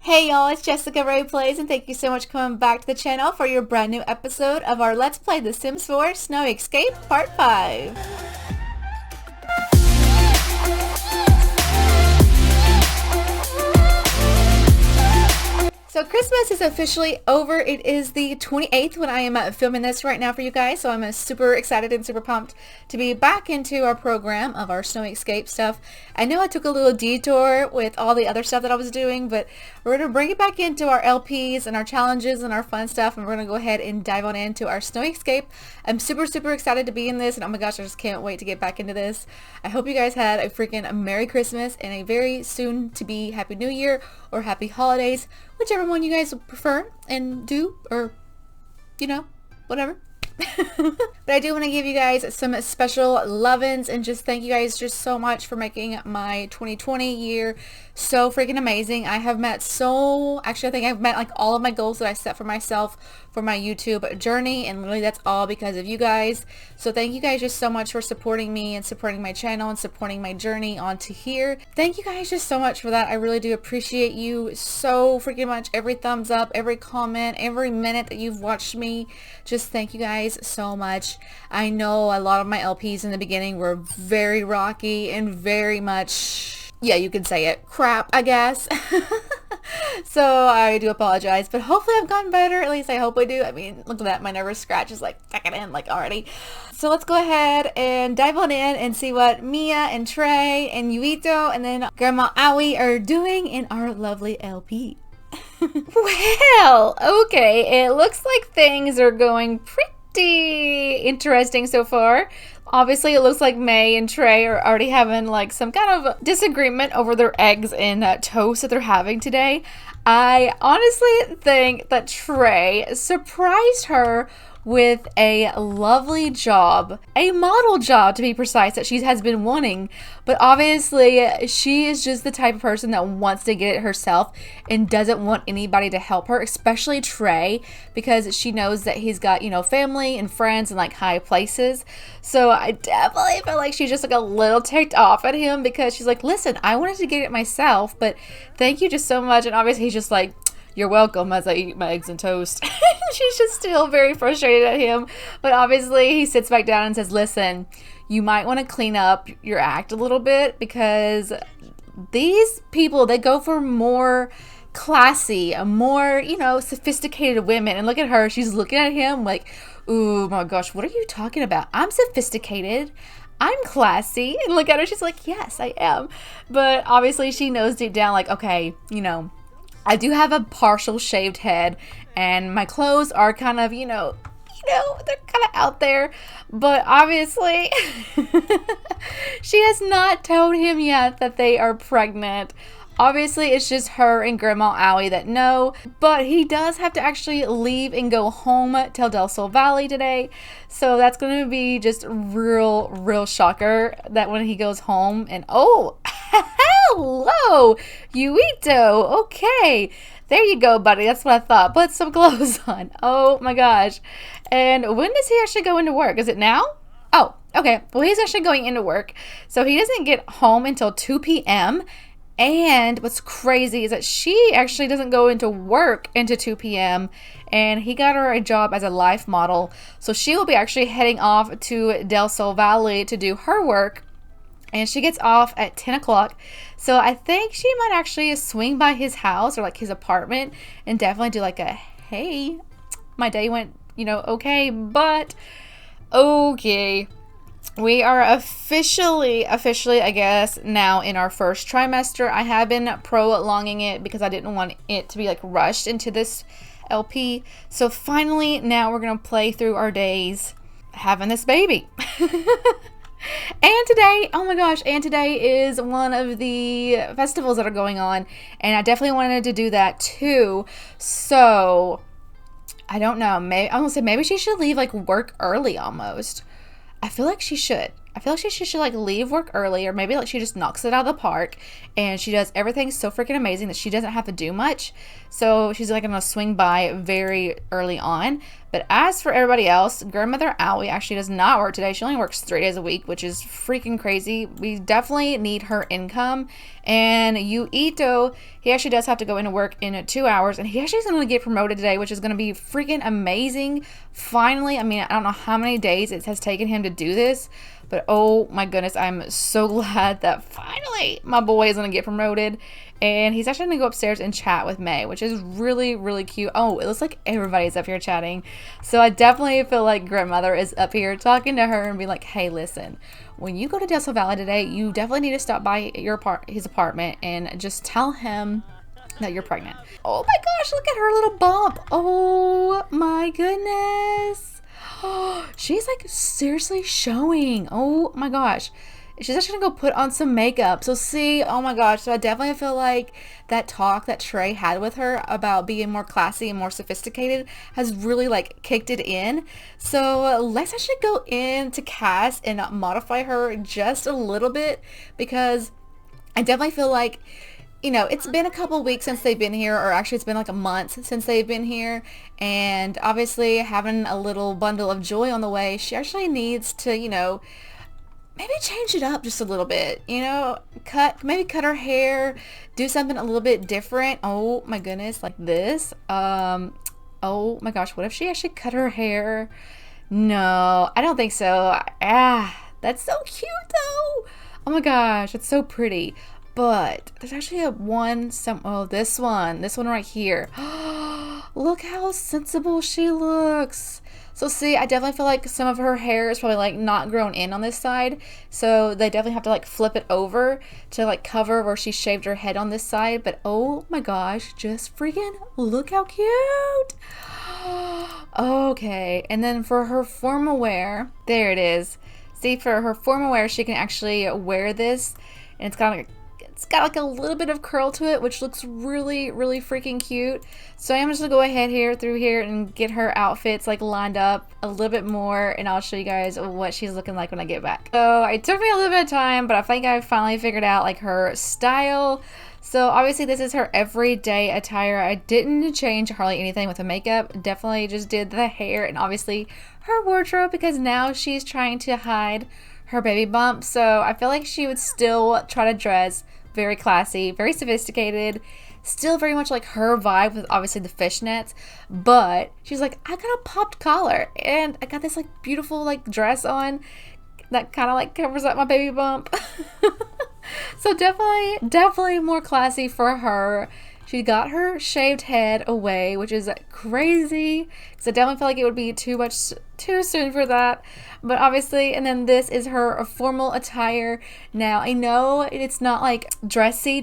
Hey y'all, it's jessicarayplays and thank you so much for coming back to the channel for your brand new episode of our Let's Play The Sims 4 Snow Escape Part 5. So Christmas is officially over. It is the 28th when I am filming this right now for you guys. So I'm super excited and super pumped to be back into our program of our snow escape stuff. I know I took a little detour with all the other stuff that I was doing, but we're going to bring it back into our LPs and our challenges and our fun stuff. And we're going to go ahead and dive on into our snow escape. I'm super excited to be in this. And oh my gosh, I just can't wait to get back into this. I hope you guys had a freaking Merry Christmas and a very soon to be Happy New Year or Happy Holidays, whichever one you guys prefer and do, or you know, whatever. But I do want to give you guys some special love-ins and just thank you guys just so much for making my 2020 year so freaking amazing. I have met I think I've met like all of my goals that I set for myself for my YouTube journey, and literally that's all because of you guys. So thank you guys just so much for supporting me and supporting my channel and supporting my journey onto here. Thank you guys just so much for that. I really do appreciate you so freaking much. Every thumbs up, every comment, every minute that you've watched me, just thank you guys so much. I know a lot of my LPs in the beginning were very rocky and very much, yeah, you can say it, crap, I guess. So I do apologize, but hopefully I've gotten better. At least I hope I do. I mean, look at that, my nervous scratch is like tucking in like already. So let's go ahead and dive on in and see what Mia and Trey and Yukito and then Grandma Aoi are doing in our lovely LP. Well, okay, it looks like things are going pretty interesting so far. Obviously, it looks like May and Trey are already having like some kind of disagreement over their eggs and toast that they're having today. I honestly think that Trey surprised her with a lovely job, a model job to be precise, that she has been wanting. But obviously she is just the type of person that wants to get it herself and doesn't want anybody to help her, especially Trey, because she knows that he's got, you know, family and friends in like high places. So I definitely feel like she's just like a little ticked off at him because she's like, listen, I wanted to get it myself, but thank you just so much. And obviously he's just like, you're welcome, as I eat my eggs and toast. She's just still very frustrated at him. But obviously he sits back down and says, listen, you might want to clean up your act a little bit because these people, they go for more classy, more, you know, sophisticated women. And look at her. She's looking at him like, oh my gosh, what are you talking about? I'm sophisticated. I'm classy. And look at her. She's like, yes, I am. But obviously she knows deep down like, okay, you know, I do have a partial shaved head and my clothes are kind of, you know, they're kind of out there, but obviously she has not told him yet that they are pregnant. Obviously, it's just her and Grandma Aoi that know, but he does have to actually leave and go home to Del Sol Valley today. So that's going to be just real shocker that when he goes home and, oh, hello, Yukito. Okay, there you go, buddy. That's what I thought. Put some clothes on. Oh my gosh. And when does he actually go into work? Is it now? Oh, okay. Well, he's actually going into work. So he doesn't get home until 2 p.m. And what's crazy is that she actually doesn't go into work into 2 p.m. and he got her a job as a life model. So she will be actually heading off to Del Sol Valley to do her work. And she gets off at 10 o'clock. So I think she might actually swing by his house or like his apartment and definitely do like a, hey, my day went, you know, okay, but okay. We are officially, I guess, now in our first trimester. I have been prolonging it because I didn't want it to be like rushed into this LP. So finally, now we're going to play through our days having this baby. And today, oh my gosh, and today is one of the festivals that are going on. And I definitely wanted to do that too. So, I don't know. Maybe I'm going to say maybe she should leave like work early almost. I feel like she should. I feel like she should like leave work early, or maybe like she just knocks it out of the park and she does everything so freaking amazing that she doesn't have to do much. So she's like gonna swing by very early on. But as for everybody else, Grandmother Owie actually does not work today. She only works 3 days a week, which is freaking crazy. We definitely need her income. And Yukito, he actually does have to go into work in 2 hours, and he actually is going to get promoted today, which is going to be freaking amazing. Finally, I mean, I don't know how many days it has taken him to do this, but oh my goodness, I'm so glad that finally my boy is going to get promoted. And he's actually going to go upstairs and chat with May, which is really, really cute. Oh, it looks like everybody's up here chatting. So I definitely feel like Grandmother is up here talking to her and be like, hey, listen, when you go to Del Sol Valley today, you definitely need to stop by his apartment and just tell him that you're pregnant. Oh my gosh, look at her little bump. Oh my goodness. She's like seriously showing. Oh my gosh. She's actually gonna go put on some makeup. So see, oh my gosh. So I definitely feel like that talk that Trey had with her about being more classy and more sophisticated has really like kicked it in. So let's actually go into Cass and modify her just a little bit, because I definitely feel like, you know, it's been a couple weeks since they've been here, or actually it's been like a month since they've been here, and obviously having a little bundle of joy on the way, she actually needs to, you know, maybe change it up just a little bit, you know, maybe cut her hair, do something a little bit different. Oh my goodness, like this. Oh my gosh, what if she actually cut her hair? No, I don't think so. That's so cute though. Oh my gosh, it's so pretty. But there's actually this one right here. Look how sensible she looks. So see, I definitely feel like some of her hair is probably like not grown in on this side. So they definitely have to like flip it over to like cover where she shaved her head on this side. But oh my gosh, just freaking look how cute. Okay, and then for her formal wear, there it is. See, for her formal wear, she can actually wear this, and it's got like a little bit of curl to it, which looks really, really freaking cute. So I'm just gonna go ahead through here and get her outfits like lined up a little bit more, and I'll show you guys what she's looking like when I get back. So it took me a little bit of time, but I think I finally figured out like her style. So obviously this is her everyday attire. I didn't change hardly anything with the makeup. Definitely just did the hair and obviously her wardrobe, because now she's trying to hide her baby bump. So I feel like she would still try to dress very classy, very sophisticated, still very much like her vibe with obviously the fishnets, but she's like, I got a popped collar and I got this like beautiful like dress on that kind of like covers up my baby bump. So definitely more classy for her. She got her shaved head away, which is crazy, because I definitely feel like it would be too soon for that. But obviously, and then this is her formal attire. Now, I know it's not like dressy,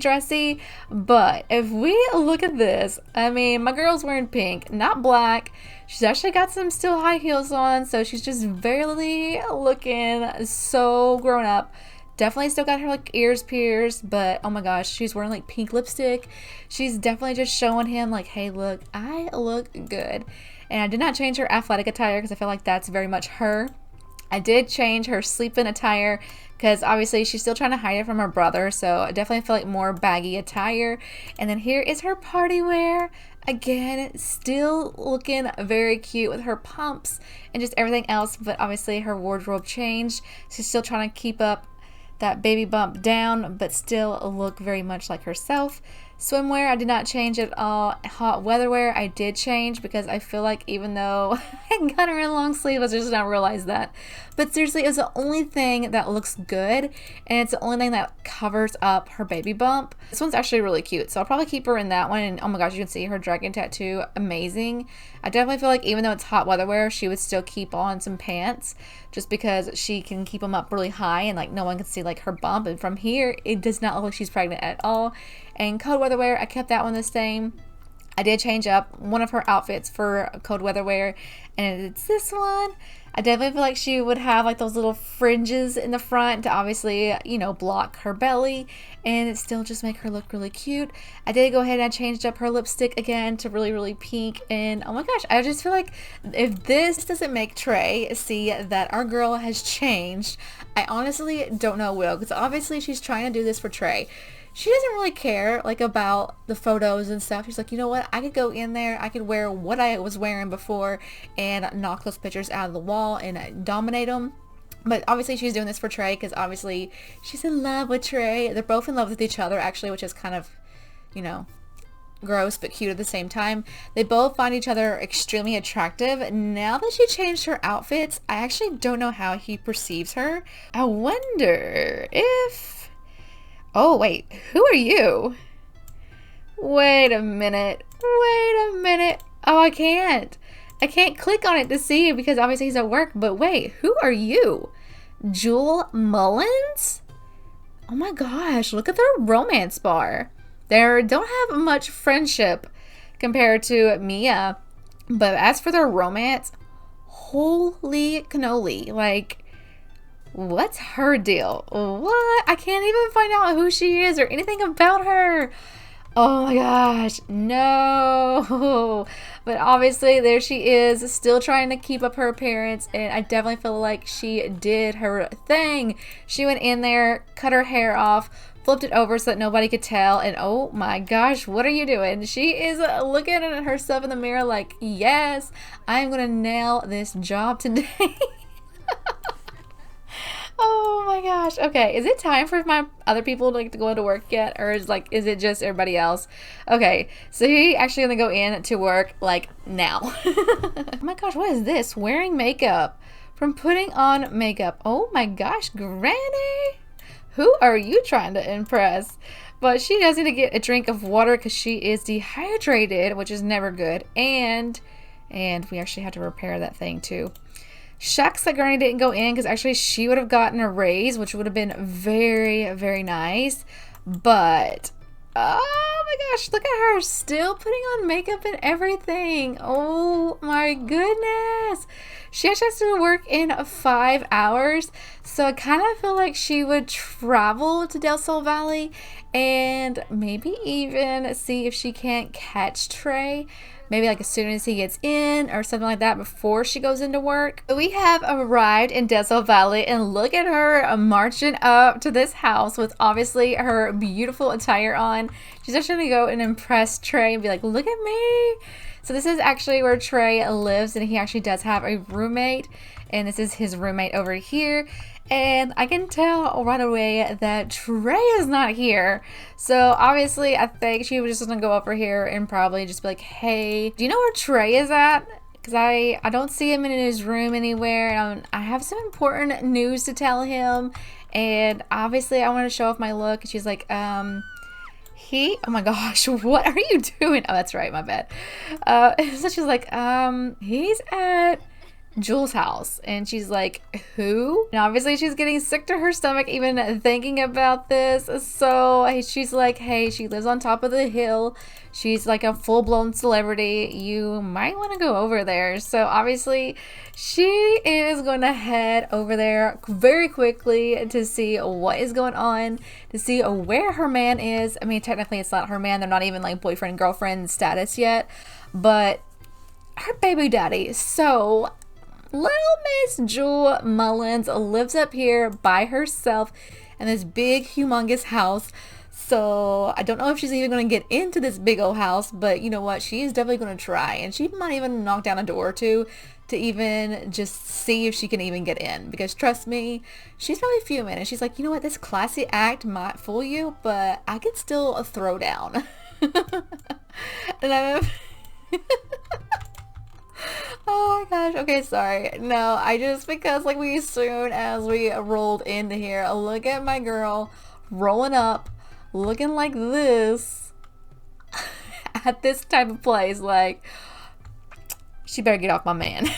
but if we look at this, I mean, my girl's wearing pink, not black. She's actually got some still high heels on, so she's just barely looking so grown up. Definitely still got her like ears pierced, but oh my gosh, she's wearing like pink lipstick. She's definitely just showing him like, hey, look, I look good. And I did not change her athletic attire because I feel like that's very much her. I did change her sleep-in attire because obviously she's still trying to hide it from her brother, so I definitely feel like more baggy attire. And then here is her party wear. Again, still looking very cute with her pumps and just everything else, but obviously her wardrobe changed. She's still trying to keep up that baby bump down, but still look very much like herself. Swimwear, I did not change at all. Hot weather wear, I did change because I feel like even though I got her in long sleeve, I just not realized that. But seriously, it's the only thing that looks good, and it's the only thing that covers up her baby bump. This one's actually really cute, so I'll probably keep her in that one. And oh my gosh, you can see her dragon tattoo, amazing. I definitely feel like even though it's hot weather wear, she would still keep on some pants just because she can keep them up really high and like no one can see like her bump. And from here, it does not look like she's pregnant at all. And cold weather wear, I kept that one the same. I did change up one of her outfits for cold weather wear, and it's this one. I definitely feel like she would have like those little fringes in the front to obviously, you know, block her belly and still just make her look really cute. I did go ahead and I changed up her lipstick again to really, really pink. And oh my gosh, I just feel like if this doesn't make Trey see that our girl has changed, I honestly don't know will, because obviously she's trying to do this for Trey. She doesn't really care like about the photos and stuff. She's like, you know what, I could go in there, I could wear what I was wearing before and knock those pictures out of the wall and dominate them. But obviously she's doing this for Trey because obviously she's in love with Trey. They're both in love with each other actually, which is kind of, you know, gross but cute at the same time. They both find each other extremely attractive. Now that she changed her outfits, I actually don't know how he perceives her. I wonder if... Oh, wait, who are you? Wait a minute. Oh, I can't click on it to see because obviously he's at work, but wait, who are you? Jewel Mullins? Oh my gosh, look at their romance bar. They don't have much friendship compared to Mia, but as for their romance, holy cannoli, like, what's her deal? What? I can't even find out who she is or anything about her. Oh my gosh, no. But obviously there she is, still trying to keep up her appearance, and I definitely feel like she did her thing. She went in there, cut her hair off, flipped it over so that nobody could tell, and oh my gosh, what are you doing? She is looking at herself in the mirror like, yes, I'm gonna nail this job today. Oh my gosh. Okay, is it time for my other people to go into work yet? Or is it just everybody else? Okay, so he actually gonna go in to work like now. Oh my gosh, what is this? Wearing makeup. From putting on makeup. Oh my gosh, Granny. Who are you trying to impress? But she does need to get a drink of water because she is dehydrated, which is never good. And we actually have to repair that thing too. Shucks that Granny didn't go in because actually she would have gotten a raise, which would have been very, very nice. But, oh my gosh, look at her still putting on makeup and everything. Oh my goodness. She actually has to work in 5 hours. So I kind of feel like she would travel to Del Sol Valley and maybe even see if she can't catch Trey. Maybe like as soon as he gets in or something like that before she goes into work. We have arrived in Del Sol Valley and look at her marching up to this house with obviously her beautiful attire on. She's actually going to go and impress Trey and be like, look at me. So this is actually where Trey lives, and he actually does have a roommate, and this is his roommate over here. And I can tell right away that Trey is not here. So obviously I think she was just gonna go over here and probably just be like, hey, do you know where Trey is at? Because I don't see him in his room anywhere. And I have some important news to tell him. And obviously I want to show off my look. And she's like, oh my gosh, what are you doing? Oh, that's right, my bad. So she's like, he's at Jewel's house. And she's like, who? And obviously she's getting sick to her stomach even thinking about this. So she's like, hey, she lives on top of the hill. She's like a full-blown celebrity. You might want to go over there. So obviously she is going to head over there very quickly to see what is going on, to see where her man is. I mean, technically it's not her man. They're not even like boyfriend, girlfriend status yet, but her baby daddy. So little Miss Jewel Mullins lives up here by herself in this big, humongous house. So I don't know if she's even going to get into this big old house, but you know what? She is definitely going to try, and she might even knock down a door or two to even just see if she can even get in, because trust me, she's probably fuming, and she's like, you know what? This classy act might fool you, but I can still throw down. And I'm oh my gosh, okay, sorry. No, because like as soon as we rolled into here, look at my girl rolling up, looking like this at this type of place. Like, she better get off my man.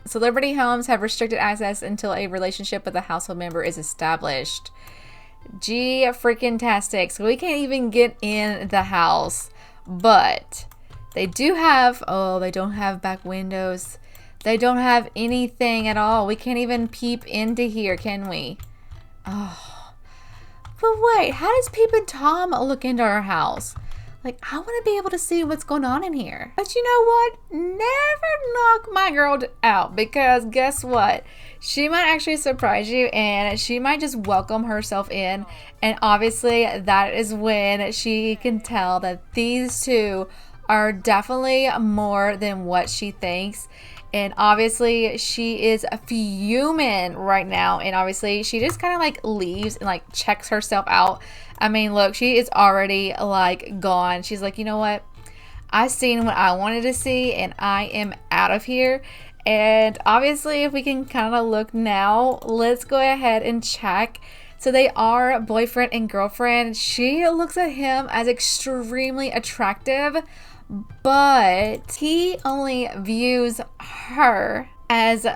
Celebrity homes have restricted access until a relationship with a household member is established. Gee, freaking tastic. So we can't even get in the house, but they do have, oh, they don't have back windows. They don't have anything at all. We can't even peep into here, can we? Oh. But wait, how does Peep and Tom look into our house? Like, I want to be able to see what's going on in here. But you know what? Never knock my girl out, because guess what? She might actually surprise you, and she might just welcome herself in. And obviously, that is when she can tell that these two are definitely more than what she thinks. And obviously she is fuming right now, and obviously she just kind of like leaves and like checks herself out. I mean, look, she is already like gone. She's like, you know what, I've seen what I wanted to see and I am out of here. And obviously, if we can kind of look now, let's go ahead and check. So they are boyfriend and girlfriend. She looks at him as extremely attractive, but he only views her as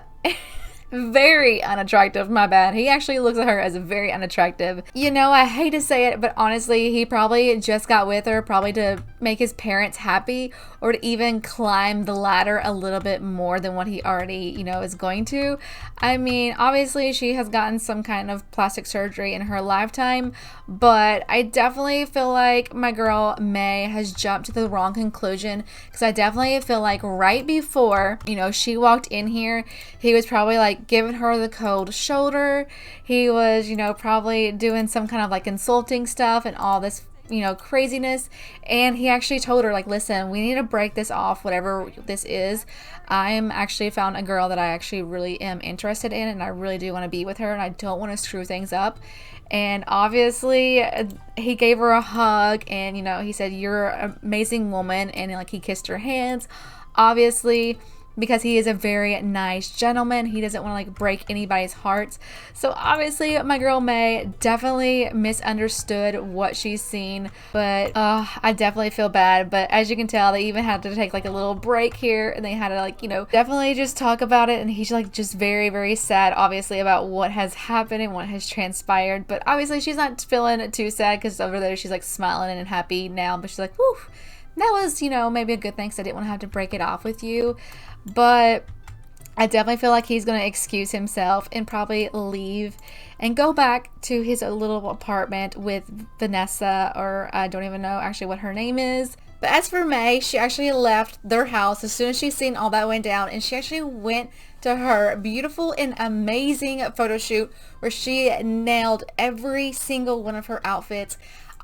very unattractive. My bad. He actually looks at her as very unattractive. You know, I hate to say it, but honestly, he probably just got with her probably to make his parents happy, or to even climb the ladder a little bit more than what he already, you know, is going to. I mean, obviously she has gotten some kind of plastic surgery in her lifetime, but I definitely feel like my girl May has jumped to the wrong conclusion, because I definitely feel like right before, you know, she walked in here, he was probably like giving her the cold shoulder. He was, you know, probably doing some kind of like insulting stuff and all this, you know, craziness. And he actually told her, like, listen, we need to break this off, whatever this is. I'm actually found a girl that I actually really am interested in, and I really do want to be with her, and I don't want to screw things up. And obviously he gave her a hug, and, you know, he said, you're an amazing woman, and like he kissed her hands, obviously, because he is a very nice gentleman. He doesn't want to like break anybody's hearts. So obviously my girl May definitely misunderstood what she's seen, but I definitely feel bad. But as you can tell, they even had to take like a little break here, and they had to like, you know, definitely just talk about it. And he's like just very, very sad, obviously, about what has happened and what has transpired. But obviously she's not feeling too sad, because over there she's like smiling and happy now. But she's like, whew, that was, you know, maybe a good thing, because I didn't want to have to break it off with you. But I definitely feel like he's going to excuse himself and probably leave and go back to his little apartment with Vanessa, or I don't even know actually what her name is. But as for May, she actually left their house as soon as she's seen all that went down, and she actually went to her beautiful and amazing photo shoot where she nailed every single one of her outfits.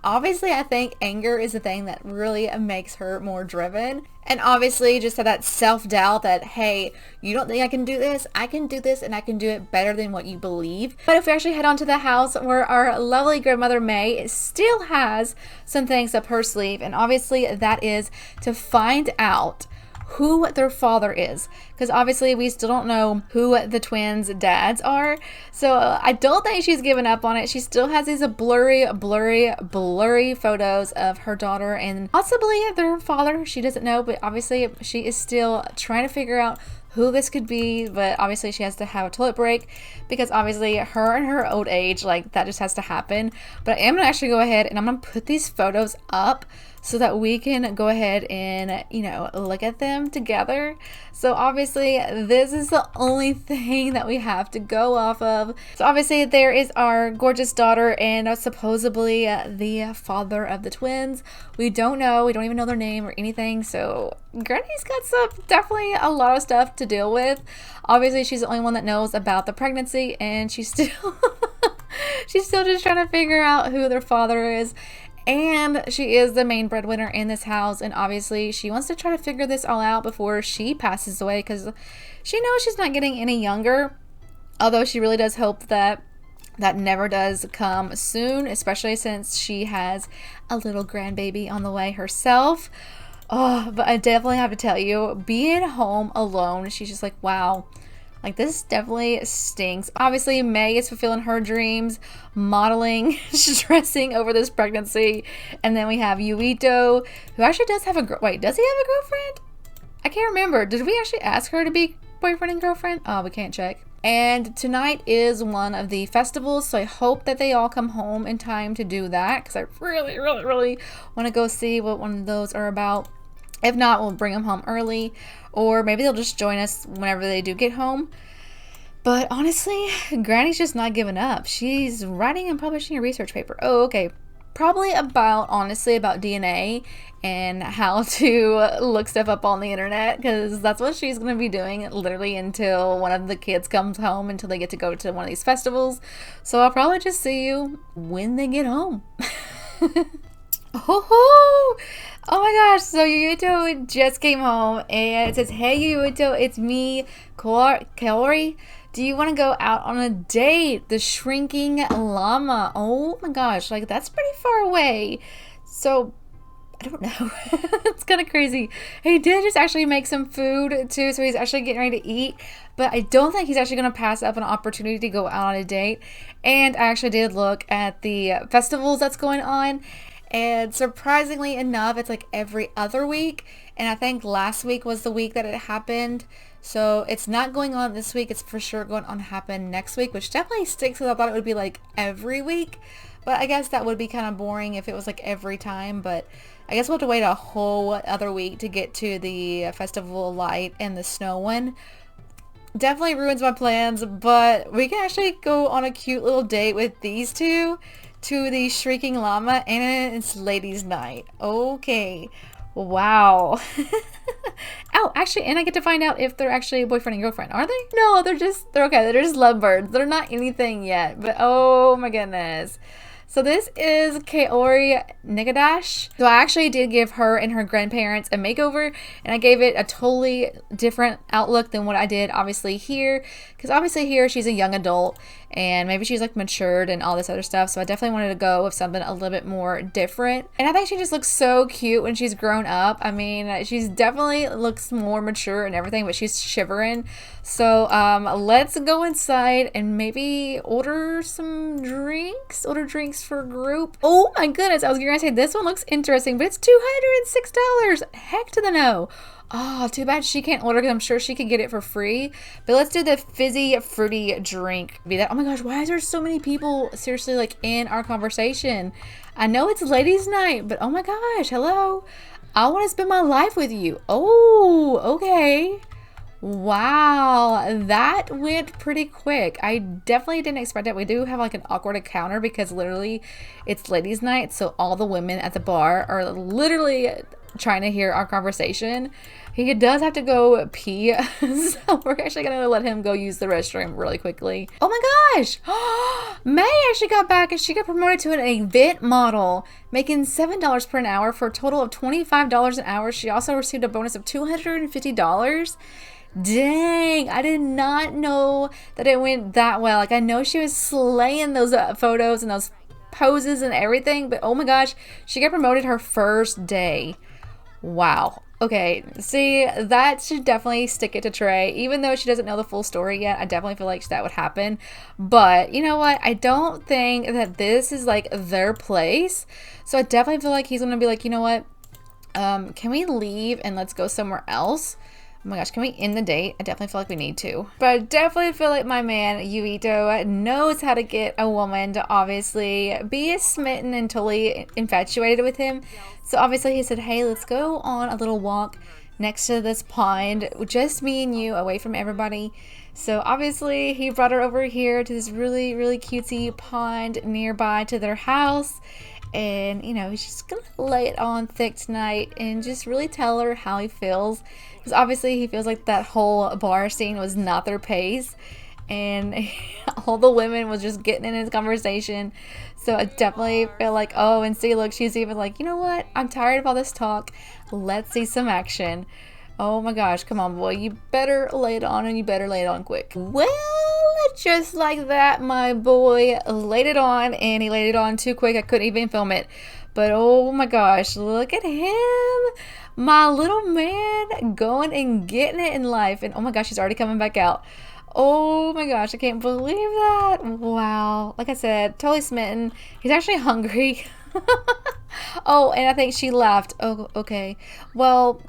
Obviously, I think anger is the thing that really makes her more driven. And obviously just that self-doubt that, hey, you don't think I can do this? I can do this, and I can do it better than what you believe. But if we actually head on to the house where our lovely grandmother May still has some things up her sleeve, and obviously that is to find out who their father is, because obviously we still don't know who the twins' dads are. So I don't think she's given up on it. She still has these blurry photos of her daughter and possibly their father. She doesn't know, but obviously she is still trying to figure out who this could be. But obviously she has to have a toilet break, because obviously her and her old age, like, that just has to happen. But I am gonna actually go ahead and I'm gonna put these photos up so that we can go ahead and, you know, look at them together. So obviously this is the only thing that we have to go off of. So obviously there is our gorgeous daughter and supposedly the father of the twins. We don't know, we don't even know their name or anything. So Granny's got definitely a lot of stuff to deal with. Obviously she's the only one that knows about the pregnancy, and she's still she's still just trying to figure out who their father is. And she is the main breadwinner in this house, and obviously she wants to try to figure this all out before she passes away, because she knows she's not getting any younger, although she really does hope that that never does come soon, especially since she has a little grandbaby on the way herself. Oh, but I definitely have to tell you, being home alone, she's just like, wow, like, this definitely stinks. Obviously, May is fulfilling her dreams, modeling, stressing over this pregnancy. And then we have Yukito, who actually does have wait, does he have a girlfriend? I can't remember. Did we actually ask her to be boyfriend and girlfriend? Oh, we can't check. And tonight is one of the festivals, so I hope that they all come home in time to do that, because I really, really, really want to go see what one of those are about. If not, we'll bring them home early. or maybe they'll just join us whenever they do get home. But honestly, Granny's just not giving up. She's writing and publishing a research paper. Oh, okay. Probably honestly, about DNA and how to look stuff up on the internet, because that's what she's going to be doing literally until one of the kids comes home, until they get to go to one of these festivals. So I'll probably just see you when they get home. Oh my gosh, so Yukito just came home and it says, "Hey Yukito, it's me, Kaori. Do you want to go out on a date?" The shrinking llama. Oh my gosh, like that's pretty far away. So I don't know. It's kind of crazy. He did just actually make some food too, so he's actually getting ready to eat. But I don't think he's actually going to pass up an opportunity to go out on a date. And I actually did look at the festivals that's going on. And surprisingly enough, it's like every other week. And I think last week was the week that it happened. So it's not going on this week. It's for sure going on to happen next week, which definitely sticks, because I thought it would be like every week. But I guess that would be kind of boring if it was like every time. But I guess we'll have to wait a whole other week to get to the Festival of Light and the snow one. Definitely ruins my plans, but we can actually go on a cute little date with these two to the Shrieking Llama, and it's ladies' night. Okay. Wow. Oh, actually, and I get to find out if they're actually a boyfriend and girlfriend. Are they? No, they're okay. They're just lovebirds. They're not anything yet, but oh my goodness. So this is Kaori Negadash. So I actually did give her and her grandparents a makeover, and I gave it a totally different outlook than what I did obviously here, because obviously here she's a young adult and maybe she's like matured and all this other stuff. So I definitely wanted to go with something a little bit more different. And I think she just looks so cute when she's grown up. I mean, she's definitely looks more mature and everything, but she's shivering. So let's go inside and maybe order some drinks. Order drinks for a group. Oh my goodness, I was gonna say this one looks interesting, but it's $206. Heck to the no. Oh, too bad she can't order, because I'm sure she could get it for free. But let's do the fizzy fruity drink. Be that. Oh my gosh, why is there so many people seriously like in our conversation? I know it's ladies' night, but oh my gosh, hello. I want to spend my life with you. Oh, okay. Wow, that went pretty quick. I definitely didn't expect it. We do have like an awkward encounter, because literally it's ladies' night, so all the women at the bar are literally trying to hear our conversation. He does have to go pee, so we're actually gonna let him go use the restroom really quickly. Oh my gosh! May actually got back and she got promoted to an event model, making $7 per hour for a total of $25 an hour. She also received a bonus of $250. Dang, I did not know that it went that well. Like, I know she was slaying those photos and those poses and everything, but oh my gosh, she got promoted her first day. Wow. Okay, see, that should definitely stick it to Trey. Even though she doesn't know the full story yet, I definitely feel like that would happen. But you know what? I don't think that this is like their place. So I definitely feel like he's gonna be like, you know what? Can we leave and let's go somewhere else? Oh my gosh, can we end the date? I definitely feel like we need to. But I definitely feel like my man, Yukito, knows how to get a woman to obviously be smitten and totally infatuated with him. So obviously he said, hey, let's go on a little walk next to this pond, just me and you, away from everybody. So obviously he brought her over here to this really, really cutesy pond nearby to their house. And, you know, he's just going to lay it on thick tonight and just really tell her how he feels. Because obviously he feels like that whole bar scene was not their pace. And all the women was just getting in his conversation. So I definitely feel like, oh, and see, look, she's even like, you know what? I'm tired of all this talk. Let's see some action. Oh my gosh, come on, boy. You better lay it on, and you better lay it on quick. Well, just like that, my boy laid it on, and he laid it on too quick. I couldn't even film it. But oh my gosh, look at him. My little man going and getting it in life. And oh my gosh, he's already coming back out. Oh my gosh, I can't believe that. Wow. Like I said, totally smitten. He's actually hungry. Oh, and I think she left. Oh, okay. Well,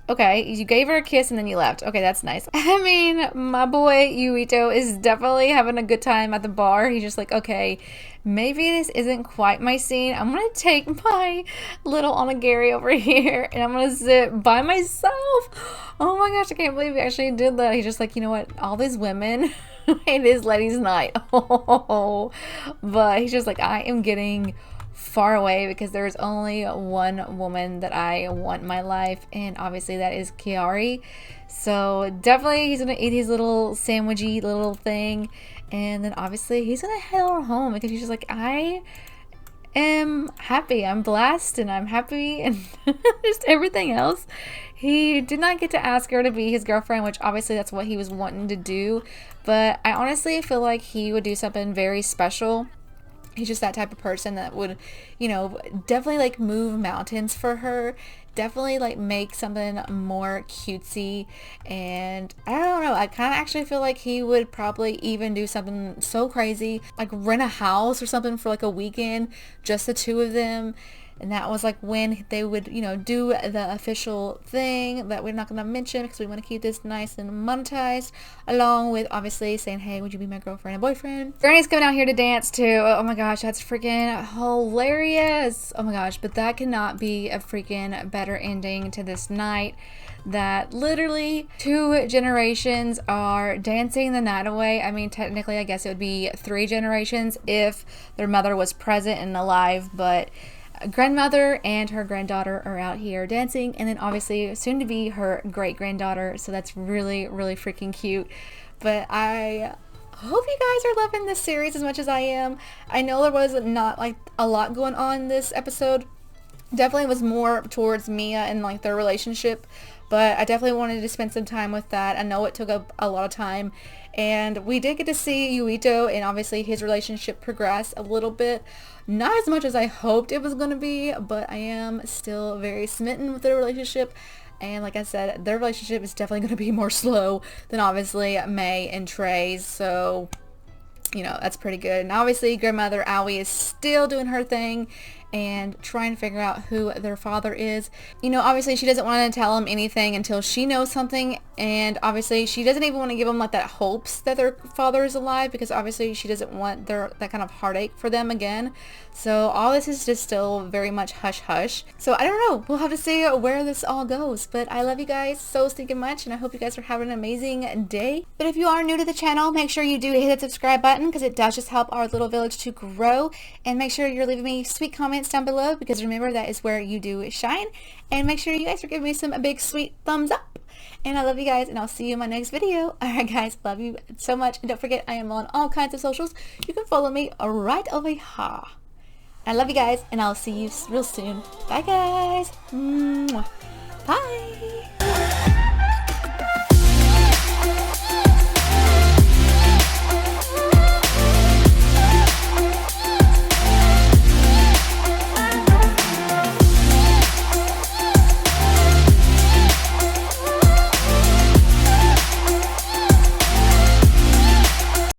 Okay, you gave her a kiss and then you left. Okay, that's nice. I mean, my boy Yukito is definitely having a good time at the bar. He's just like, okay, maybe this isn't quite my scene. I'm gonna take my little onigiri over here and I'm gonna sit by myself. Oh my gosh, I can't believe he actually did that. He's just like, you know what, all these women, it is ladies' night. Oh, but he's just like, I am getting far away because there's only one woman that I want in my life, and obviously that is Kiari. So definitely he's gonna eat his little sandwichy little thing, and then obviously he's gonna head on home because he's just like, I am happy, I'm blessed, and I'm happy, and just everything else. He did not get to ask her to be his girlfriend, which obviously that's what he was wanting to do, but I honestly feel like he would do something very special. He's just that type of person that would, you know, definitely like move mountains for her. Definitely like make something more cutesy. And I don't know, I kind of actually feel like he would probably even do something so crazy, like rent a house or something for like a weekend, just the two of them. And that was like when they would, you know, do the official thing that we're not going to mention because we want to keep this nice and monetized, along with obviously saying, hey, would you be my girlfriend and boyfriend? Granny's coming out here to dance too. Oh my gosh, that's freaking hilarious. Oh my gosh, but that cannot be a freaking better ending to this night. That literally 2 generations are dancing the night away. I mean, technically, I guess it would be 3 generations if their mother was present and alive, but grandmother and her granddaughter are out here dancing, and then obviously soon to be her great granddaughter, so that's really freaking cute. But I hope you guys are loving this series as much as I am. I know there was not like a lot going on this episode. Definitely was more towards Mia and like their relationship, but I definitely wanted to spend some time with that. I know it took up a lot of time, and we did get to see Yukito and obviously his relationship progress a little bit. Not as much as I hoped it was going to be, but I am still very smitten with their relationship. And like I said, their relationship is definitely going to be more slow than obviously May and Trey's. So, you know, that's pretty good. And obviously grandmother Aoi is still doing her thing and trying to figure out who their father is. You know, obviously she doesn't want to tell him anything until she knows something, and obviously she doesn't even want to give them like that hopes that their father is alive, because obviously she doesn't want that kind of heartache for them again. So all this is just still very much hush hush. So I don't know, we'll have to see where this all goes, but I love you guys so stinking much, and I hope you guys are having an amazing day. But if you are new to the channel, make sure you do hit that subscribe button, because it does just help our little village to grow, and make sure you're leaving me sweet comments down below, because remember, that is where you do shine. And make sure you guys are giving me some big sweet thumbs up, and I love you guys, and I'll see you in my next video. Alright guys, love you so much, and don't forget I am on all kinds of socials. You can follow me right over here. I love you guys, and I'll see you real soon. Bye guys. Mwah. Bye.